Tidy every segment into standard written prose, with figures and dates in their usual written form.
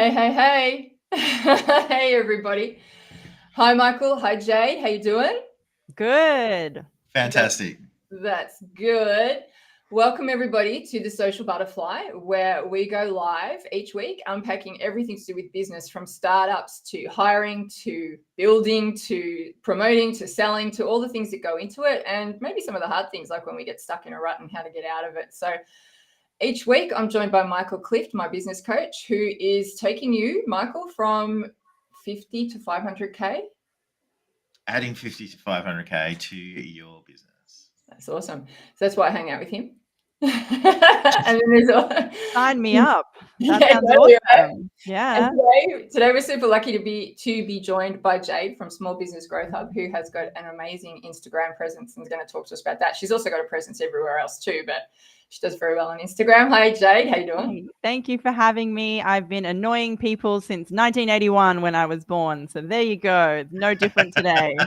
Hey, hey, hey. Hey, everybody. Hi, Michael. Hi, Jade. How you doing? Good. Fantastic. That's good. Welcome, everybody, to the Social Butterfly, where we go live each week, unpacking everything to do with business, from startups to hiring to building to promoting to selling to all the things that go into it, and maybe some of the hard things, like when we get stuck in a rut and how to get out of it. So each week, I'm joined by Michael Clift, my business coach, who is taking you, Michael, from 50 to 500K. Adding 50 to 500K to your business. That's awesome. So that's why I hang out with him. And then there's Sign me up. That Yeah, sounds totally, right? awesome. Yeah. And today we're super lucky to be joined by Jade from Small Business Growth Hub, who has got an amazing Instagram presence and is going to talk to us about that. She's also got a presence everywhere else too, but she does very well on Instagram. Hi, Jade. How you doing? Hey, thank you for having me. I've been annoying people since 1981 when I was born. So there you go. No different today.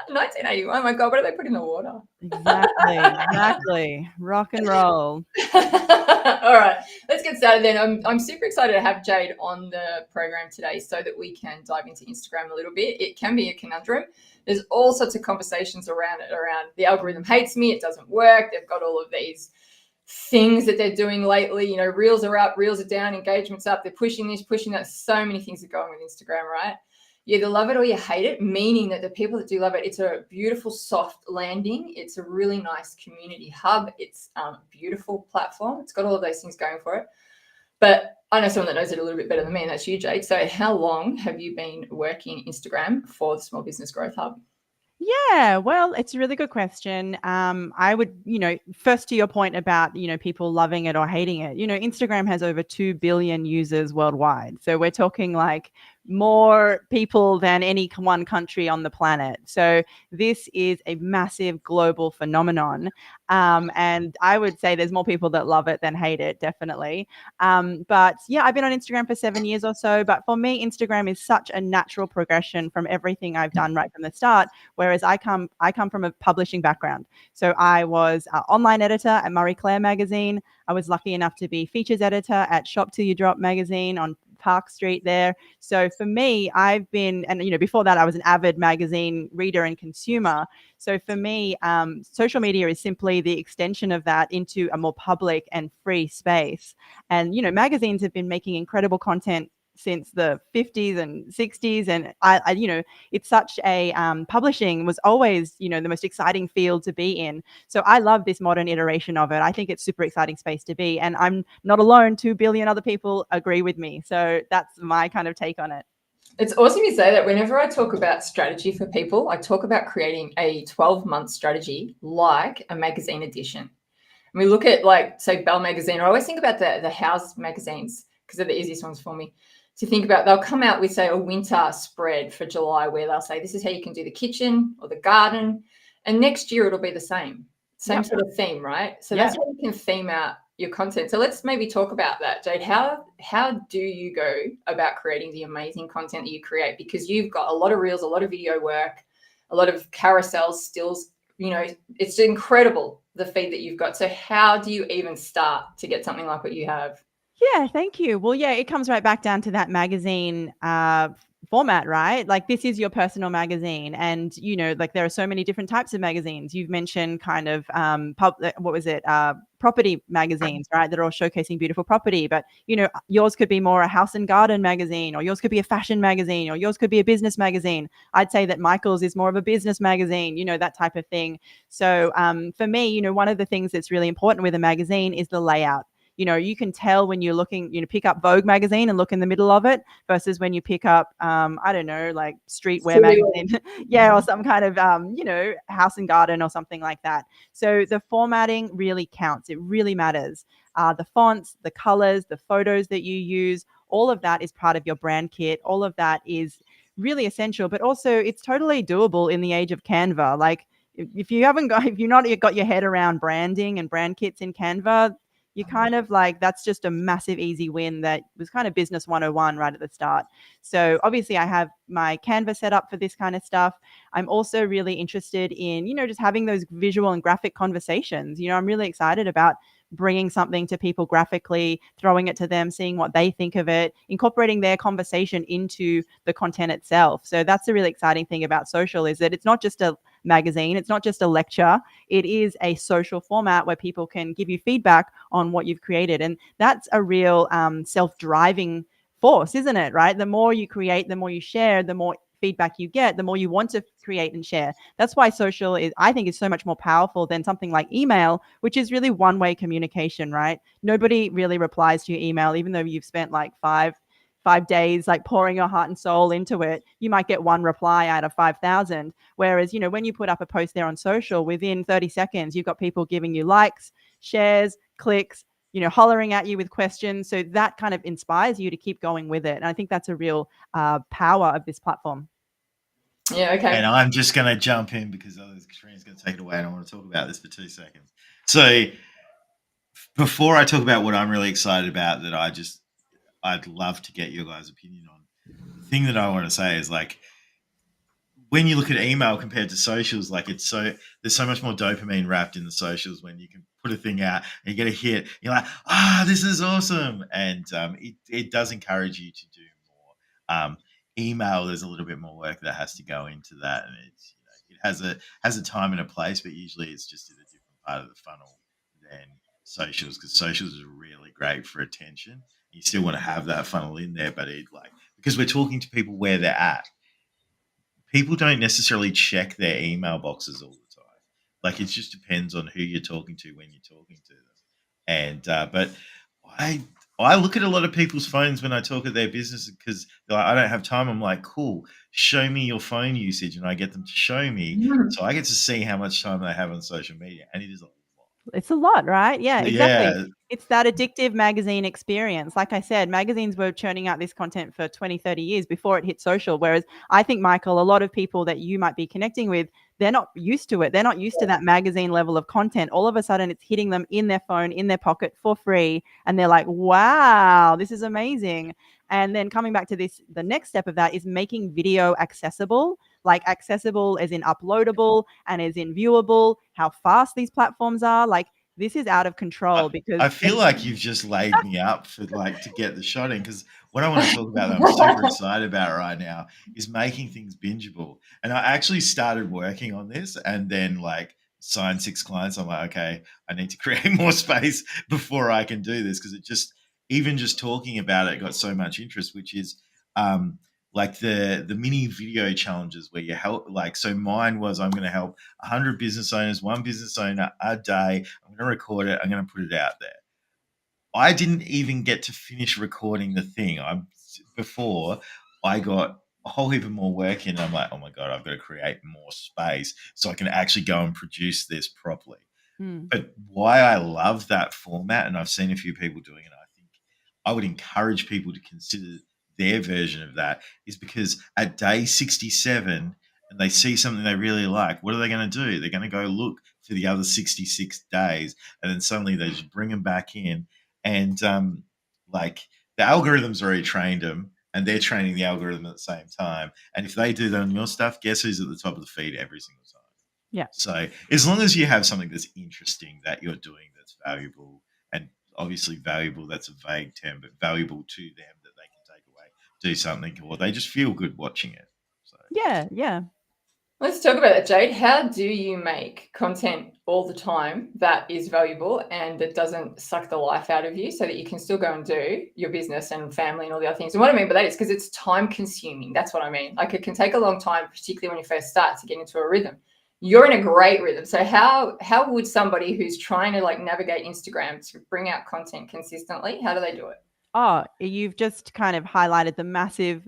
1981. Oh my God, what do they put in the water? Exactly. Rock and roll. All right, let's get started then. I'm super excited to have Jade on the program today so that we can dive into Instagram a little bit. It can be a conundrum. There's all sorts of conversations around it, around the algorithm hates me, it doesn't work. They've got all of these things that they're doing lately. You know, reels are up, reels are down, engagement's up. They're pushing this, pushing that. So many things are going with Instagram, right? You either love it or you hate it, meaning that the people that do love it, it's a beautiful, soft landing. It's a really nice community hub. It's a beautiful platform. It's got all of those things going for it. But I know someone that knows it a little bit better than me, and that's you, Jade. So how long have you been working Instagram for the Small Business Growth Hub? Yeah, well, it's a really good question. I would, first to your point about, people loving it or hating it, Instagram has over 2 billion users worldwide. So we're talking like more people than any one country on the planet. So this is a massive global phenomenon. And I would say there's more people that love it than hate it, definitely. But yeah, I've been on Instagram for 7 years or so. But for me, Instagram is such a natural progression from everything I've done right from the start. Whereas I come from a publishing background. So I was an online editor at Marie Claire magazine. I was lucky enough to be features editor at Shop Till You Drop magazine on Park Street there. So for me, I've been, and before that, I was an avid magazine reader and consumer. So for me, social media is simply the extension of that into a more public and free space. And magazines have been making incredible content since the 50s and 60s, and I it's such a publishing was always the most exciting field to be in. So I love this modern iteration of it. I think it's super exciting space to be, and I'm not alone. 2 billion other people agree with me. So that's my kind of take on it. It's awesome you say that. Whenever I talk about strategy for people, I talk about creating a 12-month strategy like a magazine edition. And we look at, like, say, Belle magazine. I always think about the house magazines because they're the easiest ones for me to think about. They'll come out with, say, a winter spread for July where they'll say, this is how you can do the kitchen or the garden. And next year it'll be the same sort of theme, right? So that's how you can theme out your content. So let's maybe talk about that, Jade. How do you go about creating the amazing content that you create? Because you've got a lot of reels, a lot of video work, a lot of carousels, stills. It's incredible, the feed that you've got. So how do you even start to get something like what you have? Yeah, thank you. Well, yeah, it comes right back down to that magazine format, right? Like, this is your personal magazine, and like, there are so many different types of magazines. You've mentioned kind of property magazines, right? That are all showcasing beautiful property, but yours could be more a house and garden magazine, or yours could be a fashion magazine, or yours could be a business magazine. I'd say that Michael's is more of a business magazine, that type of thing. So for me, one of the things that's really important with a magazine is the layout. You can tell when you're looking, pick up Vogue magazine and look in the middle of it versus when you pick up, I don't know, like streetwear magazine, yeah, or some kind of, house and garden or something like that. So the formatting really counts. It really matters. The fonts, the colors, the photos that you use, all of that is part of your brand kit. All of that is really essential, but also it's totally doable in the age of Canva. Like, if you've not got your head around branding and brand kits in Canva, you kind of like, that's just a massive easy win that was kind of business 101 right at the start. So obviously I have my Canva set up for this kind of stuff. I'm also really interested in, just having those visual and graphic conversations. I'm really excited about bringing something to people graphically, throwing it to them, seeing what they think of it, incorporating their conversation into the content itself. So that's the really exciting thing about social, is that it's not just a magazine, it's not just a lecture, it is a social format where people can give you feedback on what you've created. And that's a real self-driving force, isn't it? Right? The more you create, the more you share, the more feedback you get, the more you want to create and share. That's why social is, I think, is so much more powerful than something like email, which is really one-way communication, right? Nobody really replies to your email, even though you've spent like five days like pouring your heart and soul into it. You might get one reply out of 5,000. Whereas, you know, when you put up a post there on social, within 30 seconds, you've got people giving you likes, shares, clicks, you know, hollering at you with questions. So that kind of inspires you to keep going with it. And I think that's a real power of this platform. Yeah, okay. And I'm just going to jump in because Katrina's going to take it away, and I want to talk about this for 2 seconds. So before I talk about what I'm really excited about, that I'd love to get your guys' opinion on, the thing that I want to say is, like, when you look at email compared to socials, like, there's so much more dopamine wrapped in the socials when you can put a thing out and you get a hit. You're like, this is awesome. And it does encourage you to do more. Email, there's a little bit more work that has to go into that. And it's, you know, it has a time and a place, but usually it's just in a different part of the funnel than socials, because socials is really great for attention. You still want to have that funnel in there, but because we're talking to people where they're at. People don't necessarily check their email boxes all the time. Like, it just depends on who you're talking to when you're talking to them. And but I look at a lot of people's phones when I talk at their business, because they're like, I don't have time. I'm like, cool, show me your phone usage, and I get them to show me, so I get to see how much time they have on social media, and it is a lot. It's a lot, right? Yeah, exactly. Yeah. It's that addictive magazine experience. Like I said, magazines were churning out this content for 20, 30 years before it hit social. Whereas I think, Michael, a lot of people that you might be connecting with, they're not used to it. They're not used to that magazine level of content. All of a sudden, it's hitting them in their phone, in their pocket for free. And they're like, wow, this is amazing. And then coming back to this, the next step of that is making video accessible. Like, accessible as in uploadable and as in viewable, how fast these platforms are. Like, this is out of control because I feel like you've just laid me up for to get the shot in, because what I want to talk about that I'm super excited about right now is making things bingeable. And I actually started working on this, and then signed 6 clients. I'm like, okay, I need to create more space before I can do this, because even just talking about it got so much interest, which is like the mini video challenges where you help. So mine was, I'm going to help 100 business owners, one business owner a day. I'm going to record it. I'm going to put it out there. I didn't even get to finish recording the thing. Before I got a whole heap of more work in. I'm like, oh my God, I've got to create more space so I can actually go and produce this properly. But why I love that format, and I've seen a few people doing it, I think I would encourage people to consider their version of that, is because at day 67 and they see something they really like, what are they going to do? They're going to go look for the other 66 days, and then suddenly they just bring them back in, and the algorithm's already trained them, and they're training the algorithm at the same time. And if they do that on your stuff, guess who's at the top of the feed every single time? Yeah. So as long as you have something that's interesting that you're doing, that's valuable, and obviously valuable, that's a vague term, but valuable to them that they can take away, do something, or they just feel good watching it. So yeah. Let's talk about that, Jade. How do you make content all the time that is valuable and that doesn't suck the life out of you, so that you can still go and do your business and family and all the other things? And what I mean by that is because it's time consuming. That's what I mean. Like, it can take a long time, particularly when you first start, to get into a rhythm. You're in a great rhythm. So how would somebody who's trying to navigate Instagram to bring out content consistently, how do they do it? Oh, you've just kind of highlighted the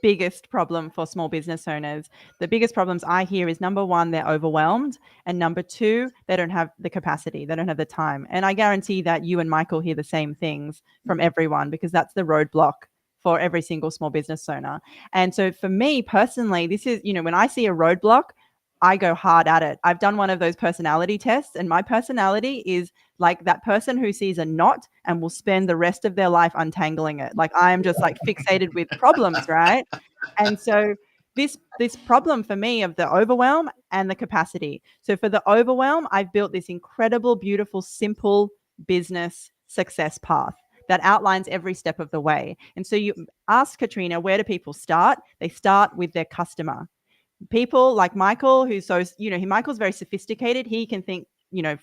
biggest problem for small business owners. The biggest problems I hear is, number one, they're overwhelmed, and number two, they don't have the capacity, they don't have the time. And I guarantee that you and Michael hear the same things from everyone, because that's the roadblock for every single small business owner. And so for me personally, this is, when I see a roadblock, I go hard at it. I've done one of those personality tests, and my personality is like that person who sees a knot and will spend the rest of their life untangling it. Like, I am just fixated with problems, right? And so this problem for me of the overwhelm and the capacity. So for the overwhelm, I've built this incredible, beautiful, simple business success path that outlines every step of the way. And so you ask Katrina, where do people start? They start with their customer. People like Michael, who's so, Michael's very sophisticated. He can think,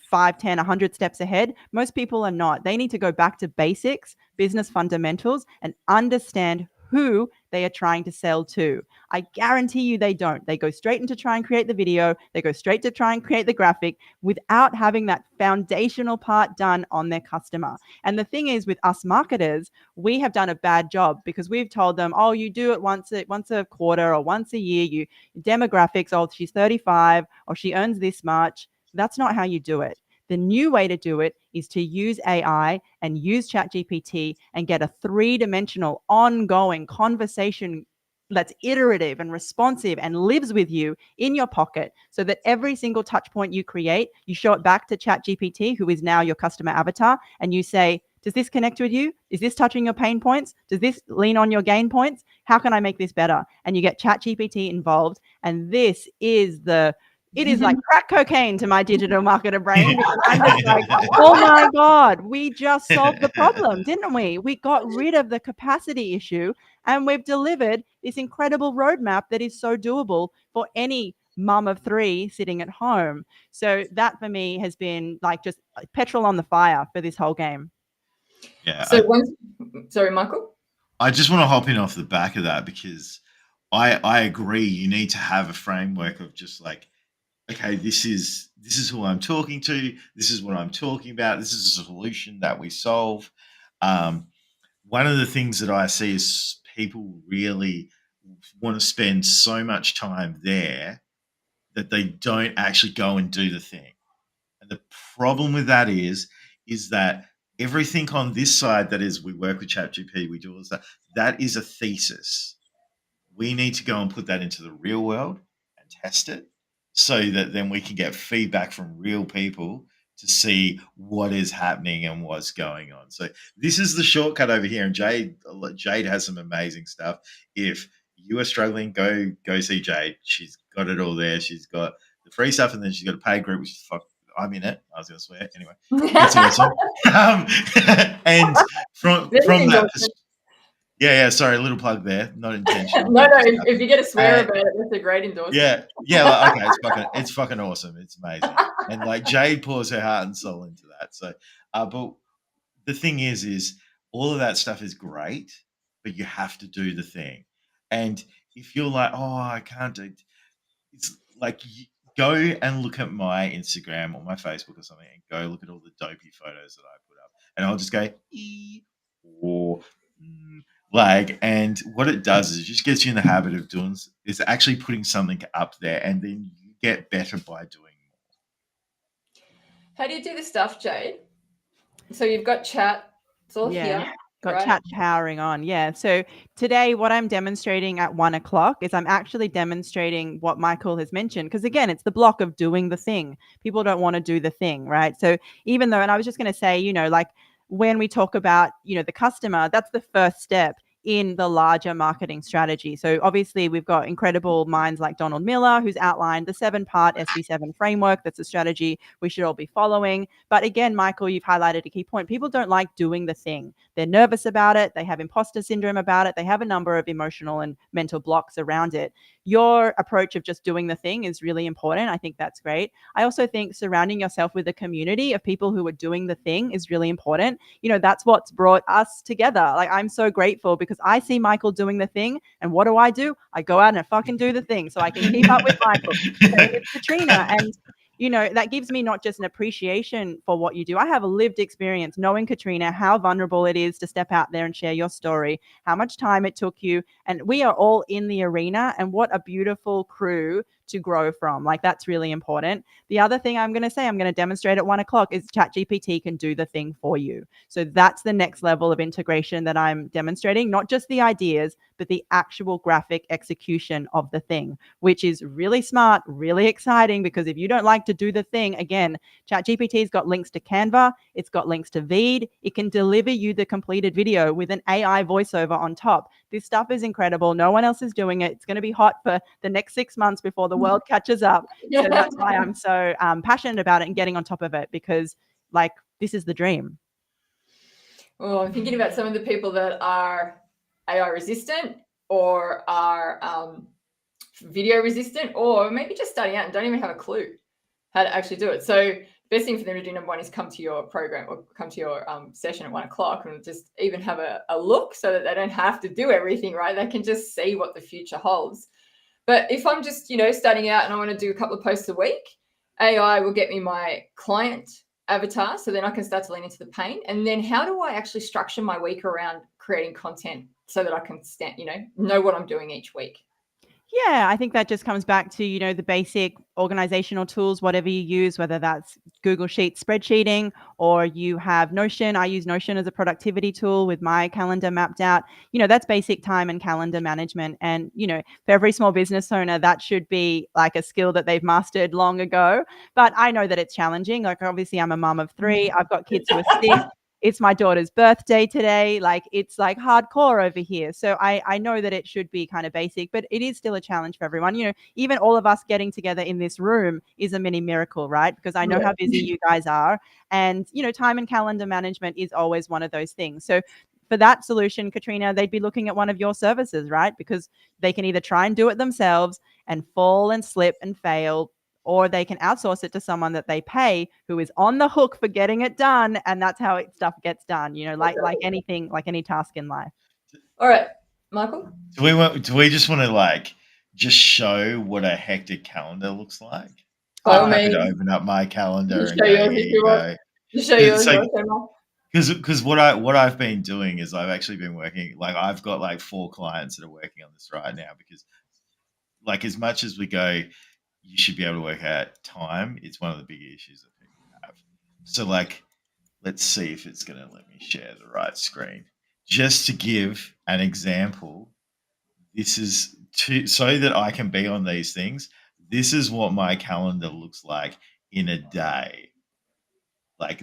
5, 10, 100 steps ahead. Most people are not. They need to go back to basics, business fundamentals, and understand who they are trying to sell to. I guarantee you they don't. They go straight into try and create the video. They go straight to try and create the graphic without having that foundational part done on their customer. And the thing is, with us marketers, we have done a bad job because we've told them, oh, you do it once a quarter or once a year. You demographics, oh, she's 35 or she earns this much. That's not how you do it. The new way to do it is to use AI and use ChatGPT and get a 3-dimensional ongoing conversation that's iterative and responsive and lives with you in your pocket, so that every single touch point you create, you show it back to ChatGPT, who is now your customer avatar, and you say, does this connect with you? Is this touching your pain points? Does this lean on your gain points? How can I make this better? And you get ChatGPT involved. And this is it is like crack cocaine to my digital marketer brain, because I'm just like, oh my God, we just solved the problem, didn't we? We got rid of the capacity issue and we've delivered this incredible roadmap that is so doable for any mum of 3 sitting at home. So that for me has been like just petrol on the fire for this whole game. Yeah. So sorry, Michael. I just want to hop in off the back of that, because I agree. You need to have a framework of just like, okay, this is who I'm talking to. This is what I'm talking about. This is a solution that we solve. One of the things that I see is people really want to spend so much time there that they don't actually go and do the thing. And the problem with that is that everything on this side, that is, we work with ChatGPT, we do all this, that is a thesis. We need to go and put that into the real world and test it, so that then we can get feedback from real people to see what is happening and what's going on. So this is the shortcut over here. And Jade has some amazing stuff. If you are struggling, go see Jade. She's got it all there. She's got the free stuff, and then she's got a paid group, which is I'm in it. I was going to swear. Anyway, it's awesome. And from that perspective, yeah. Sorry, a little plug there, not intentional. no. If you get a swear about it, that's a great endorsement. Yeah. Like, okay, it's fucking awesome. It's amazing. And like Jade pours her heart and soul into that. So, but the thing is all of that stuff is great, but you have to do the thing. And if you're like, oh, I can't do it, it's like, go and look at my Instagram or my Facebook or something, and go look at all the dopey photos that I put up, and I'll just go or like, and what it does is it just gets you in the habit of doing is actually putting something up there, and then you get better by doing more. How do you do the stuff, Jade? So you've got chat. It's all here. Got chat powering on. Yeah. So today what I'm demonstrating at 1:00 is I'm actually demonstrating what Michael has mentioned. Because again, it's the block of doing the thing. People don't want to do the thing, right? So even though, and I was just going to say, like when we talk about, the customer, that's the first step in the larger marketing strategy. So obviously we've got incredible minds like Donald Miller, who's outlined the 7-part SB7 framework. That's a strategy we should all be following. But again, Michael, you've highlighted a key point. People don't like doing the thing. They're nervous about it. They have imposter syndrome about it. They have a number of emotional and mental blocks around it. Your approach of just doing the thing is really important. I think that's great. I also think surrounding yourself with a community of people who are doing the thing is really important. That's what's brought us together. Like, I'm so grateful because I see Michael doing the thing, and what do? I go out and I fucking do the thing so I can keep up with Michael. Same with Katrina. And that gives me not just an appreciation for what you do. I have a lived experience knowing, Katrina, how vulnerable it is to step out there and share your story, how much time it took you. And we are all in the arena, and what a beautiful crew to grow from. Like, that's really important. The other thing I'm going to demonstrate at 1:00 is ChatGPT can do the thing for you. So that's the next level of integration that I'm demonstrating, not just the ideas, but the actual graphic execution of the thing, which is really smart, really exciting, because if you don't like to do the thing, again, ChatGPT's got links to Canva, it's got links to Veed, it can deliver you the completed video with an AI voiceover on top. This stuff is incredible. No one else is doing it. It's going to be hot for the next 6 months before the world catches up. So that's why I'm so passionate about it and getting on top of it, because like this is the dream. Well, I'm thinking about some of the people that are AI resistant or are video resistant, or maybe just starting out and don't even have a clue how to actually do it. So best thing for them to do, number one, is come to your program or come to your session at 1 o'clock and just even have a look, so that they don't have to do everything, right? They can just see what the future holds. But if I'm just, starting out and I want to do a couple of posts a week, AI will get me my client avatar, so then I can start to lean into the pain. And then how do I actually structure my week around creating content so that I can know what I'm doing each week? Yeah, I think that just comes back to, the basic organizational tools, whatever you use, whether that's Google Sheets spreadsheeting, or you have Notion. I use Notion as a productivity tool with my calendar mapped out. That's basic time and calendar management. And, for every small business owner, that should be like a skill that they've mastered long ago. But I know that it's challenging. Like, obviously, I'm a mom of 3. I've got kids who are 6. It's my daughter's birthday today. Like, it's like hardcore over here. So I know that it should be kind of basic, but it is still a challenge for everyone. Even all of us getting together in this room is a mini miracle, right? Because I know how busy you guys are. And, time and calendar management is always one of those things. So for that solution, Katrina, they'd be looking at one of your services, right? Because they can either try and do it themselves and fall and slip and fail, or they can outsource it to someone that they pay who is on the hook for getting it done. And that's how stuff gets done, like anything, like any task in life. All right, Michael? Do we just want to just show what a hectic calendar looks like? I'm happy to open up my calendar and go, here you go. Show yours. Because what I've been doing is I've actually been working, I've got 4 clients that are working on this right now, because as much as we go, you should be able to work out time, it's one of the big issues that people have. So let's see if it's going to let me share the right screen. Just to give an example, this is so that I can be on these things. This is what my calendar looks like in a day.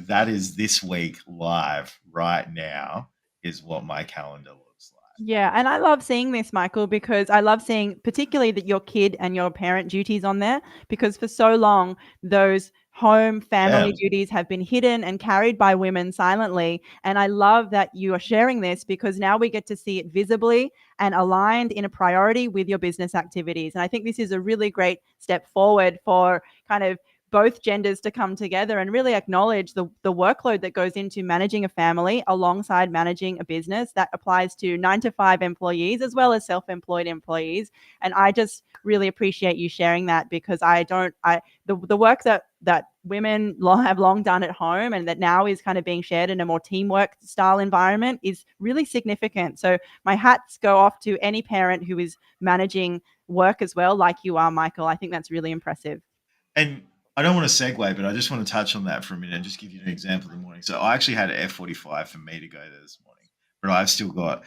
That is this week live right now is what my calendar looks like. Yeah. And I love seeing this, Michael, because I love seeing particularly that your kid and your parent duties on there, because for so long, those home family duties have been hidden and carried by women silently. And I love that you are sharing this, because now we get to see it visibly and aligned in a priority with your business activities. And I think this is a really great step forward for kind of both genders to come together and really acknowledge the workload that goes into managing a family alongside managing a business. That applies to 9-to-5 employees as well as self-employed employees. And I just really appreciate you sharing that, because the work that women have long done at home and that now is kind of being shared in a more teamwork style environment is really significant. So my hats go off to any parent who is managing work as well, like you are, Michael. I think that's really impressive. And I don't want to segue, but I just want to touch on that for a minute and just give you an example of the morning. So I actually had an F45 for me to go there this morning, but I've still got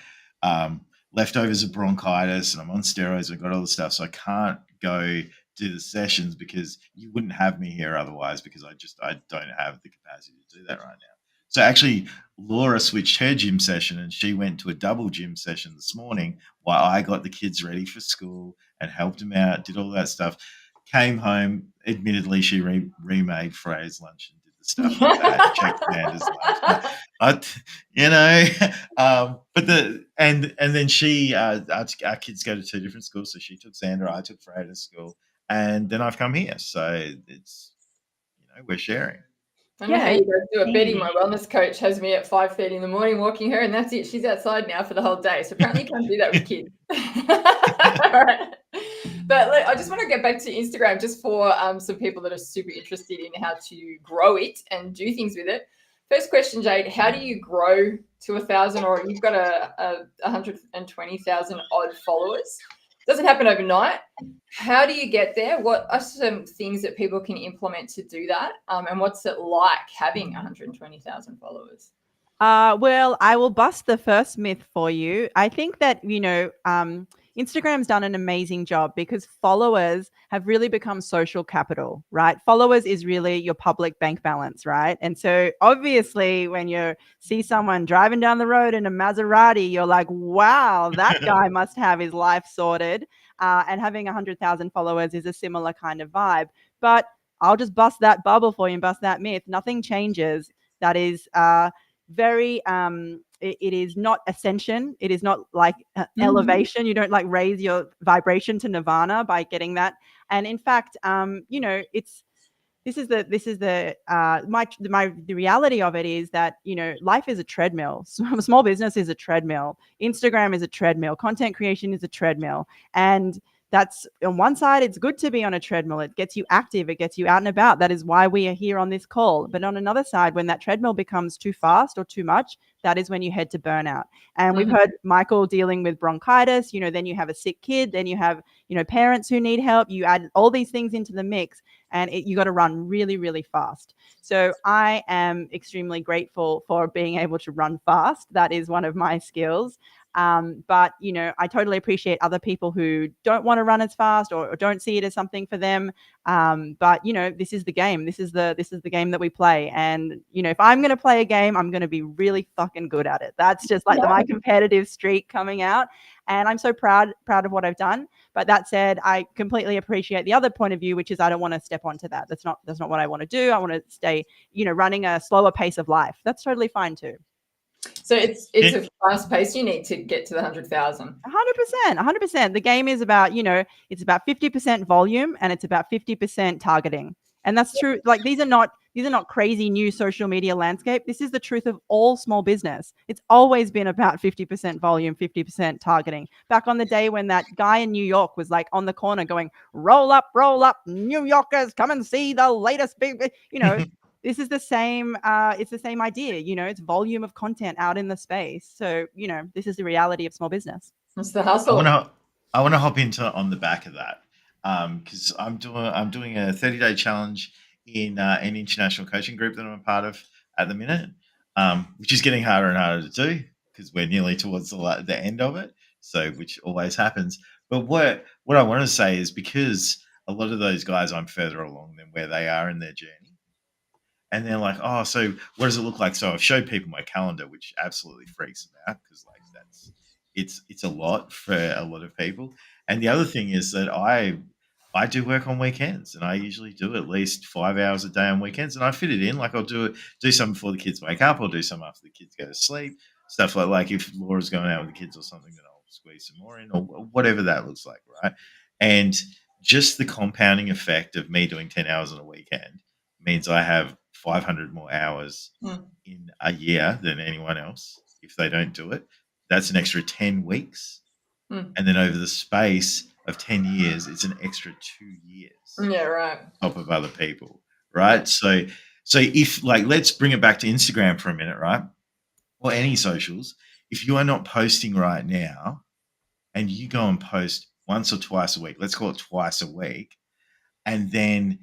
leftovers of bronchitis and I'm on steroids and I've got all the stuff. So I can't go do the sessions because you wouldn't have me here otherwise, because I don't have the capacity to do that right now. So actually Laura switched her gym session and she went to a double gym session this morning while I got the kids ready for school and helped them out, did all that stuff. Came home, admittedly, she remade Freya's lunch and did the stuff like that, checked Amanda's lunch. And then she, our kids go to 2 different schools, so she took Sandra, I took Freya to school, and then I've come here. So it's, we're sharing. I don't know how you guys do it. Betty, my wellness coach, has me at 5:30 in the morning walking her, and that's it. She's outside now for the whole day. So apparently you can't do that with kids. All right. But I just want to get back to Instagram just for some people that are super interested in how to grow it and do things with it. First question, Jade, how do you grow to 1,000, or you've got a 120,000 odd followers? Doesn't happen overnight. How do you get there? What are some things that people can implement to do that? And what's it like having 120,000 followers? Well, I will bust the first myth for you. I think that, Instagram's done an amazing job because followers have really become social capital, right? Followers is really your public bank balance, right? And so obviously when you see someone driving down the road in a Maserati, you're like, wow, that guy must have his life sorted. And having 100,000 followers is a similar kind of vibe. But I'll just bust that bubble for you and bust that myth. Nothing changes. that is very it is not ascension. It is not like elevation. You don't like raise your vibration to nirvana by getting that. And in fact, you know, the reality of it is that, you know, life is a treadmill. Small business is a treadmill. Instagram is a treadmill. Content creation is a treadmill. And that's, on one side, it's good to be on a treadmill. It gets you active. It gets you out and about. That is why we are here on this call. But on another side, when that treadmill becomes too fast or too much, that is when you head to burnout. And we've heard Michael dealing with bronchitis. You know, then you have a sick kid. Then you have, you know, parents who need help. You add all these things into the mix, and you got to run really, really fast. So I am extremely grateful for being able to run fast. That is one of my skills. But, you know, I totally appreciate other people who don't want to run as fast or don't see it as something for them. But, you know, this is the game. This is the game that we play. And, you know, if I'm going to play a game, I'm going to be really fucking good at it. That's just like my competitive streak coming out. And I'm so proud of what I've done. But that said, I completely appreciate the other point of view, which is I don't want to step onto that. That's not what I want to do. I want to stay, you know, running a slower pace of life. That's totally fine too. So it's a fast pace. You need to get to the 100,000. 100%. The game is about, you know, it's about 50% volume and it's about 50% targeting. And that's true. Like these are not crazy new social media landscape. This is the truth of all small business. It's always been about 50% volume, 50% targeting. Back on the day when that guy in New York was like on the corner going, roll up, New Yorkers, come and see the latest big, you know, this is the same, it's the same idea, you know, it's volume of content out in the space. So, you know, this is the reality of small business. It's the hustle. I want to hop into on the back of that. Because I'm doing a 30-day challenge in an international coaching group that I'm a part of at the minute, which is getting harder and harder to do because we're nearly towards the end of it. So, which always happens. But what I want to say is because a lot of those guys, I'm further along than where they are in their journey, and they're like, "Oh, so what does it look like?" So I've showed people my calendar, which absolutely freaks them out because like it's a lot for a lot of people. And the other thing is that I do work on weekends, and I usually do at least 5 hours a day on weekends, and I fit it in. Like I'll do some before the kids wake up, or do some after the kids go to sleep. Stuff like if Laura's going out with the kids or something, then I'll squeeze some more in, or whatever that looks like, right? And just the compounding effect of me doing 10 hours on a weekend means I have 500 more hours in a year than anyone else if they don't do it. That's an extra 10 weeks. And then over the space of 10 years, it's an extra 2 years. Yeah, right. On top of other people, right? So if like, let's bring it back to Instagram for a minute, right? Or any socials. If you are not posting right now and you go and post once or twice a week, let's call it twice a week, and then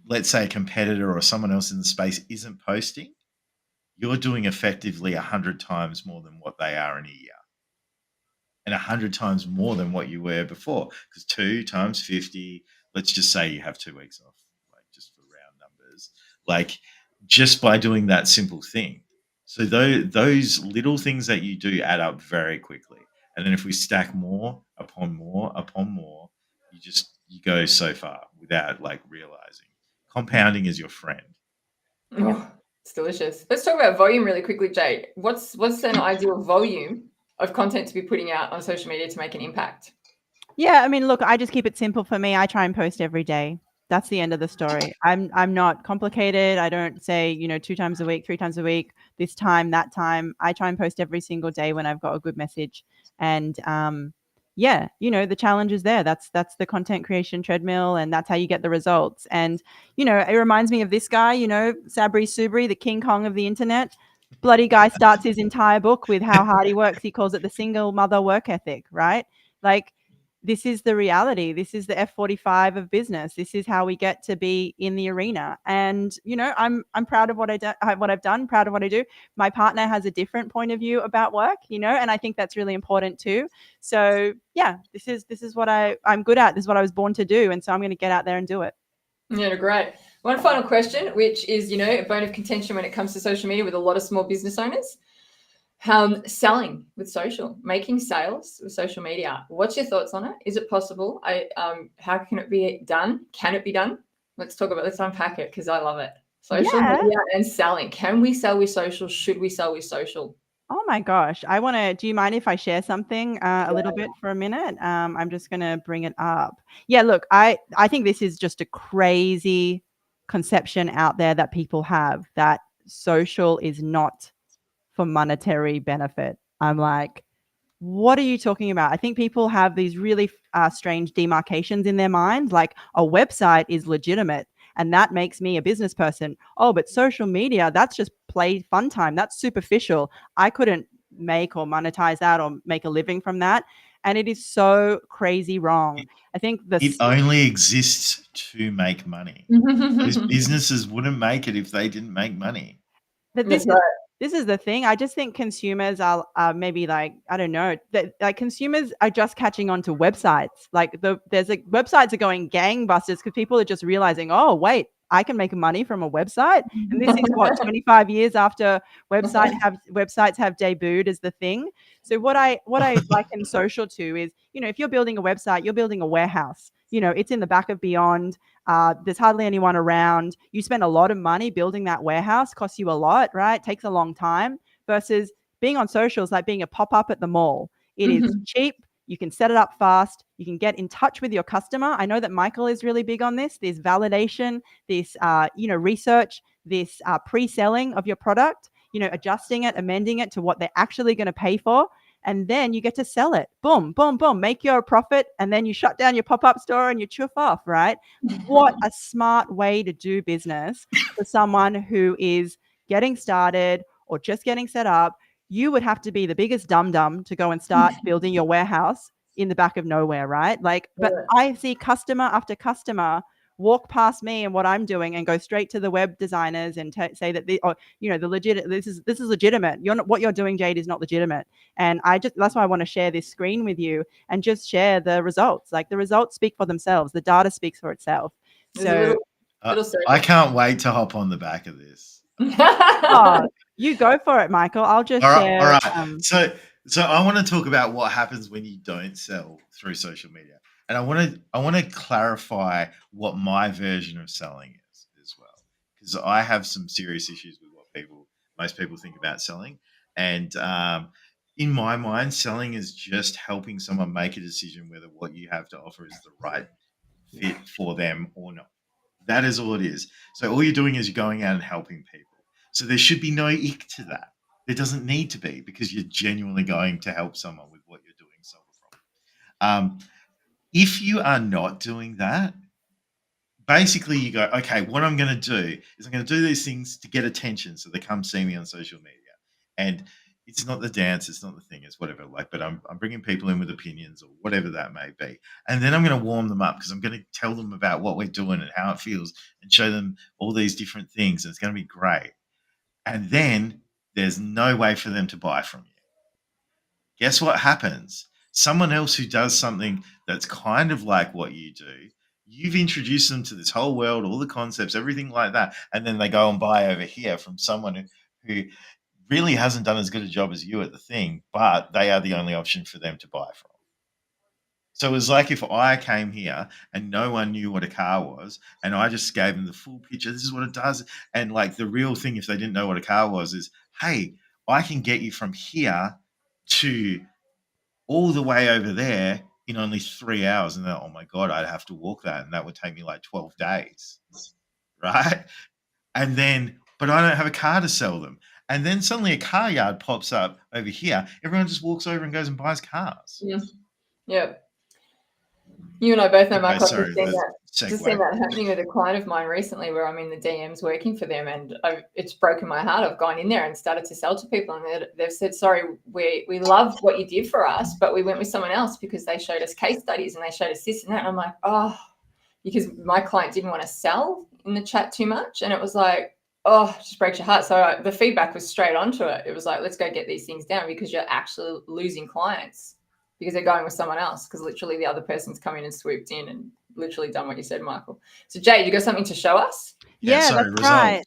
let's say a competitor or someone else in the space isn't posting, you're doing effectively 100 times more than what they are in a year. And 100 times more than what you were before. Because 2 times 50, let's just say you have 2 weeks off, like just for round numbers, like just by doing that simple thing. So those little things that you do add up very quickly. And then if we stack more upon more upon more, you go so far without like realizing. Compounding is your friend. Oh, it's delicious. Let's talk about volume really quickly, Jade. What's an ideal volume of content to be putting out on social media to make an impact? Yeah, I mean, look, I just keep it simple for me. I try and post every day. That's the end of the story. I'm not complicated. I don't say, you know, 2 times a week, 3 times a week, this time, that time. I try and post every single day when I've got a good message. And yeah, you know, the challenge is there. That's the content creation treadmill, and that's how you get the results. And, you know, it reminds me of this guy, you know, Sabri Subri, the King Kong of the internet. Bloody guy starts his entire book with how hard he works. He calls it the single mother work ethic, right? Like, this is the reality. This is the F45 of business. This is how we get to be in the arena. And, you know, I'm proud of what I've done, proud of what I do. My partner has a different point of view about work, you know, and I think that's really important too. So yeah, this is what I'm good at. This is what I was born to do. And so I'm going to get out there and do it. Yeah, great. One final question, which is, you know, a bone of contention when it comes to social media with a lot of small business owners. Selling with social, making sales with social media. What's your thoughts on it? Is it possible? How can it be done? Can it be done? Let's unpack it because I love it. Social Yeah. media and selling. Can we sell with social? Should we sell with social? Oh my gosh. Do you mind if I share something a little bit for a minute? I'm just going to bring it up. Yeah, look, I think this is just a crazy conception out there that people have, that social is not for monetary benefit. I'm like, what are you talking about? I think people have these really strange demarcations in their mind, like a website is legitimate and that makes me a business person. Oh, but social media, that's just play fun time. That's superficial. I couldn't make or monetize that or make a living from that. And it is so crazy wrong. I think It only exists to make money. Those businesses wouldn't make it if they didn't make money. But That's right. this is the thing. I just think consumers are maybe like, I don't know, that like consumers are just catching on to websites. Like websites are going gangbusters because people are just realizing, oh, wait, I can make money from a website. And this is what, 25 years after websites have debuted as the thing. So what I liken social to is, if you're building a website, you're building a warehouse. It's in the back of Beyond. There's hardly anyone around. You spend a lot of money building that warehouse, costs you a lot, right? Takes a long time, versus being on socials, like being a pop-up at the mall. It is cheap. You can set it up fast. You can get in touch with your customer. I know that Michael is really big on this. There's validation, this, research, this pre-selling of your product, adjusting it, amending it to what they're actually going to pay for. And then you get to sell it. Boom, boom, boom. Make your profit. And then you shut down your pop-up store and you chuff off, right? What a smart way to do business for someone who is getting started or just getting set up. You would have to be the biggest dum-dum to go and start building your warehouse in the back of nowhere, right? But I see customer after customer walk past me and what I'm doing and go straight to the web designers and say that this is legitimate. What you're doing, Jade, is not legitimate. And that's why I want to share this screen with you and just share the results. Like, the results speak for themselves. The data speaks for itself. So I can't wait to hop on the back of this. You go for it, Michael. I'll just share. All right. So I want to talk about what happens when you don't sell through social media. And I want to clarify what my version of selling is as well, because I have some serious issues with what most people think about selling. And in my mind, selling is just helping someone make a decision whether what you have to offer is the right fit for them or not. That is all it is. So all you're doing is you're going out and helping people. So there should be no ick to that. There doesn't need to be, because you're genuinely going to help someone with what you're doing, solve a problem. If you are not doing that, basically you go, okay, what I'm going to do is I'm going to do these things to get attention, so they come see me on social media. And it's not the dance, it's not the thing, it's whatever. But I'm bringing people in with opinions or whatever that may be. And then I'm going to warm them up, because I'm going to tell them about what we're doing and how it feels and show them all these different things. And it's going to be great. And then there's no way for them to buy from you. Guess what happens? Someone else who does something that's kind of like what you do, you've introduced them to this whole world, all the concepts, everything like that. And then they go and buy over here from someone who really hasn't done as good a job as you at the thing, but they are the only option for them to buy from. So it was like if I came here and no one knew what a car was, and I just gave them the full picture. This is what it does. And like, the real thing, if they didn't know what a car was, is, hey, I can get you from here to all the way over there in only 3 hours. And then, oh my God, I'd have to walk that. And that would take me like 12 days. Right. And then, but I don't have a car to sell them. And then suddenly a car yard pops up over here. Everyone just walks over and goes and buys cars. Yeah. You and I both know, Michael, Sorry, just seen that happening with a client of mine recently, where I'm in the DMs working for them, and it's broken my heart. I've gone in there and started to sell to people, and they've said, sorry, we love what you did for us, but we went with someone else because they showed us case studies and they showed us this and that. And I'm like, oh, because my client didn't want to sell in the chat too much. And it was like, oh, it just breaks your heart. So the feedback was straight onto it. It was like, let's go get these things down, because you're actually losing clients because they're going with someone else, because literally the other person's come in and swooped in and literally done what you said, Michael. So Jade, you got something to show us? Yeah, that's right.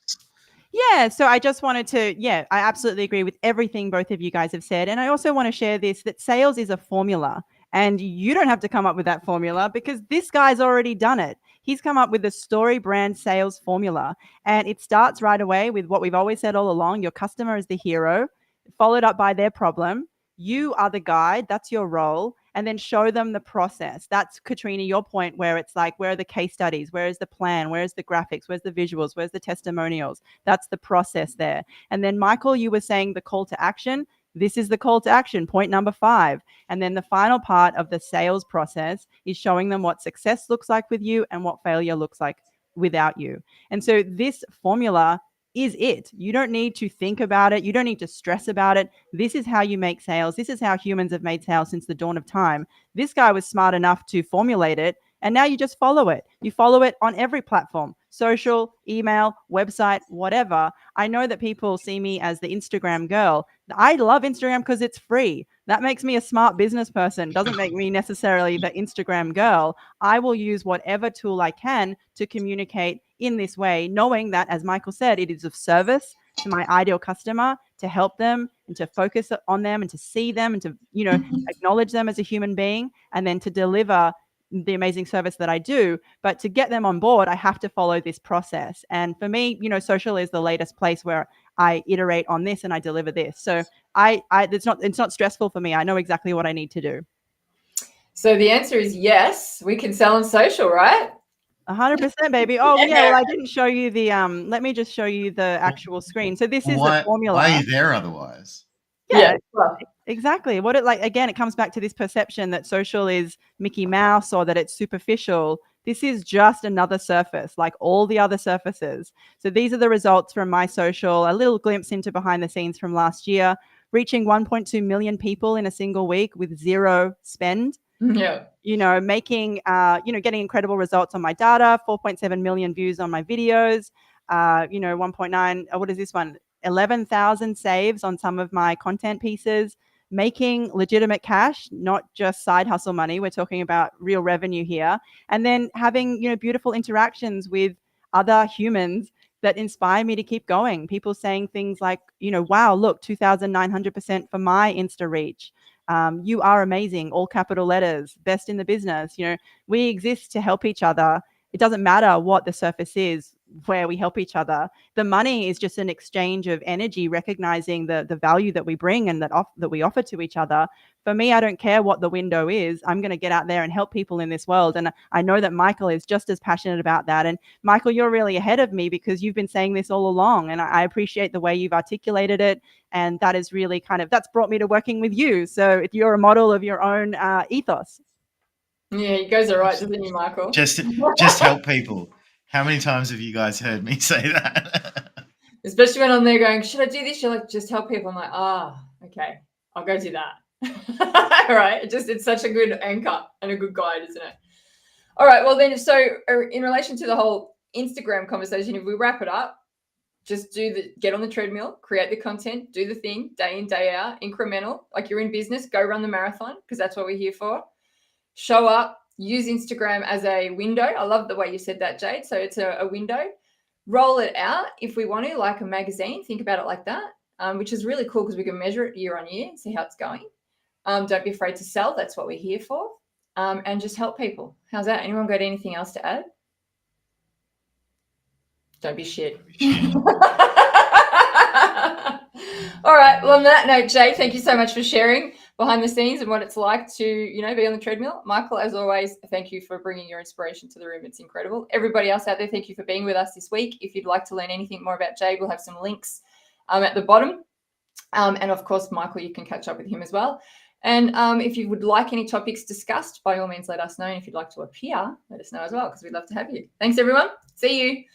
Yeah, so I just wanted to, I absolutely agree with everything both of you guys have said. And I also want to share this, that sales is a formula, and you don't have to come up with that formula, because this guy's already done it. He's come up with the story brand sales formula, and it starts right away with what we've always said all along. Your customer is the hero, followed up by their problem. You are the guide. That's your role. And then show them the process. That's, Katrina, your point, where it's like, where are the case studies? Where is the plan? Where's the graphics? Where's the visuals? Where's the testimonials? That's the process there. And then, Michael, you were saying the call to action. This is the call to action, point number 5. And then the final part of the sales process is showing them what success looks like with you and what failure looks like without you. And so this formula is it. You don't need to think about it. You don't need to stress about it. This is how you make sales. This is how humans have made sales since the dawn of time. This guy was smart enough to formulate it, and now you just follow it. You follow it on every platform, social, email, website, whatever. I know that people see me as the Instagram girl. I love Instagram because it's free. That makes me a smart business person. Doesn't make me necessarily the Instagram girl. I will use whatever tool I can to communicate in this way, knowing that, as Michael said, it is of service to my ideal customer, to help them and to focus on them and to see them and to, acknowledge them as a human being, and then to deliver the amazing service that I do. But to get them on board, I have to follow this process. And for me, social is the latest place where I iterate on this and I deliver this. So it's not stressful for me. I know exactly what I need to do. So the answer is yes, we can sell on social, right? 100%, baby. Oh, yeah. Well, I didn't show you the, let me just show you the actual screen. So this is the formula. Why are you there otherwise? Yeah. Exactly. Again, it comes back to this perception that social is Mickey Mouse or that it's superficial. This is just another surface, like all the other surfaces. So these are the results from my social, a little glimpse into behind the scenes from last year, reaching 1.2 million people in a single week with zero spend. Yeah. Making, getting incredible results on my data, 4.7 million views on my videos, 1.9, what is this one? 11,000 saves on some of my content pieces, making legitimate cash, not just side hustle money. We're talking about real revenue here. And then having, beautiful interactions with other humans that inspire me to keep going. People saying things like, wow, look, 2,900% for my Insta reach. You are amazing, all capital letters, best in the business. We exist to help each other. It doesn't matter what the surface is where we help each other. The money is just an exchange of energy, recognizing the value that we bring and that we offer to each other. For me, I don't care what the window is. I'm going to get out there and help people in this world. And I know that Michael is just as passionate about that. And Michael, you're really ahead of me because you've been saying this all along. And I appreciate the way you've articulated it. And that is really that's brought me to working with you. So you're a model of your own ethos. Yeah, you guys are right, doesn't he, Michael? Just help people. How many times have you guys heard me say that? Especially when I'm there going, should I do this? You're like, just help people. I'm like, okay, I'll go do that. Right? It's such a good anchor and a good guide, isn't it? All right. Well, then, so in relation to the whole Instagram conversation, if we wrap it up, just get on the treadmill, create the content, do the thing day in, day out, incremental. Like you're in business, go run the marathon because that's what we're here for. Show up, use Instagram as a window. I love the way you said that, Jade. So it's a window. Roll it out if we want to, like a magazine. Think about it like that, which is really cool because we can measure it year on year and see how it's going. Don't be afraid to sell. That's what we're here for. And just help people. How's that? Anyone got anything else to add? Don't be shit. All right. Well, on that note, Jade, thank you so much for sharing behind the scenes and what it's like to, be on the treadmill. Michael, as always, thank you for bringing your inspiration to the room. It's incredible. Everybody else out there, thank you for being with us this week. If you'd like to learn anything more about Jade, we'll have some links at the bottom. And of course, Michael, you can catch up with him as well. And if you would like any topics discussed, by all means, let us know. And if you'd like to appear, let us know as well, because we'd love to have you. Thanks, everyone. See you.